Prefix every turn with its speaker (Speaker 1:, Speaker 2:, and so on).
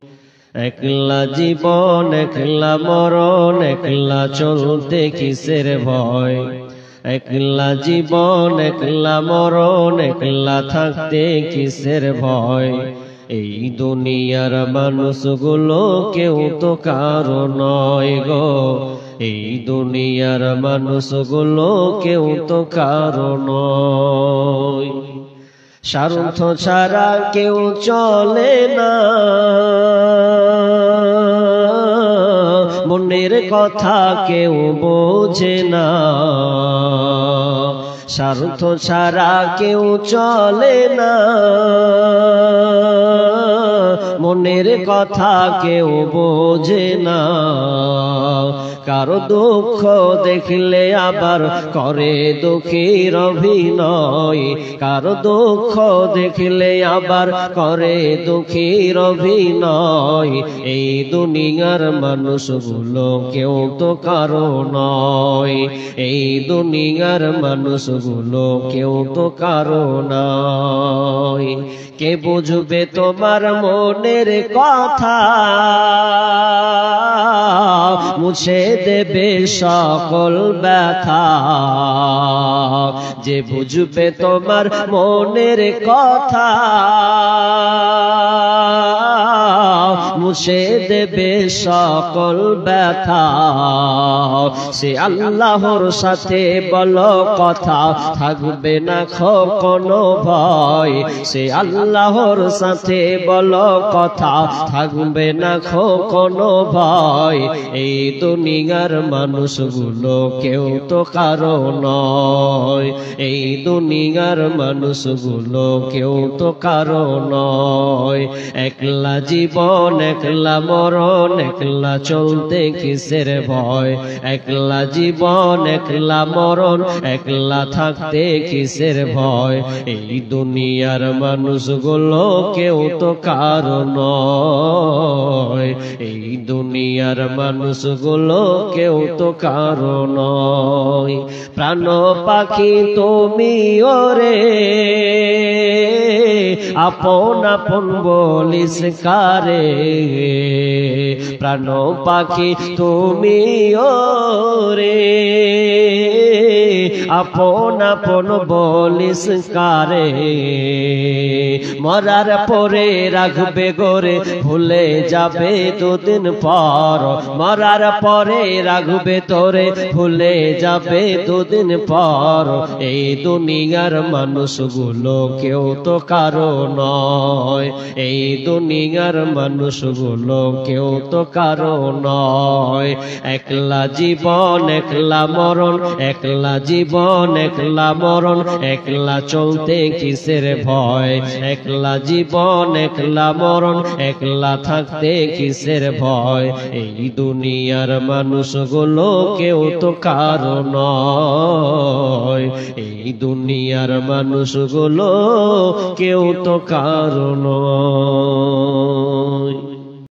Speaker 1: একলা জীবন একলা মরণ, একলা চলতে কিসের ভয়। একলা জীবন একলা মরণ, একলা থাকতে কিসের ভয়। এই দুনিয়ার মানুষগুলো কেউ তো কারো নয় গো, এই দুনিয়ার মানুষগুলো কেউ তো কারো নয়। স্বার্থ ছাড়া কেউ চলে না, মনের কথা কেউ বোঝে না। স্বার্থ ছাড়া কেউ চলে না, মনের কথা কেউ বোঝে না। কারো দুঃখ দেখলে আবার করে দুঃখীর অভিনয়, কারো দুঃখ দেখলে আবার করে দুঃখীর অভিনয়। এই দুনিয়ার মানুষগুলো কেউ তো কারো নয়, এই দুনিয়ার মানুষগুলো কেউ তো কারো নয়। কে বুঝবে তোমার মনের কথা, মুছে দেবে সকল ব্যথা। যে বুঝবে তোমার মনের কথা, মুছে দেবে সকল ব্যথা। সে আল্লাহর সাথে বলো কথা, থাকবে না কোনো ভয়। সে আল্লাহর সাথে বলো কথা, থাকবে না কোনো ভয়। এই দুনিয়ার মানুষগুলো কেউ তো কারো নয়, এই দুনিয়ার মানুষগুলো কেউ তো কারো নয়। একলা জীবন একলা মরণ, একলা চলতে কিসের ভয়। একলা জীবন একলা মরণ, একলা থাকতে কিসের ভয়। এই দুনিয়ার মানুষগুলো কেউ তো কারো নয়, এই দুনিয়ার মানুষগুলো কেউ তো কারো নয়। প্রাণ পাখি তুমি ওরে, আপন আপন বলিস কারে। প্রাণ পাখি তুমি ওরে, আপন আপন বলিস কারে। মরার পরে রাখবে গোরে, ভুলে যাবে দুদিন পর। মরার পরে রাখবে তোরে, ভুলে যাবে দুদিন পর। এই দুনিয়ার মানুষগুলো কেউ তো কারো নয়, এই দুনিয়ার মানুষগুলো কেউ তো কারো নয়। একলা জীবন একলা মরণ, একলা জীবন একলা মরণ, একলা চলতে কিসের ভয়। একলা জীবন একলা মরণ, একলা থাকতে কিসের ভয়। এই দুনিয়ার মানুষগুলো কেউ তো কারো নয়, এই দুনিয়ার মানুষগুলো কেউ তো কারো নয়।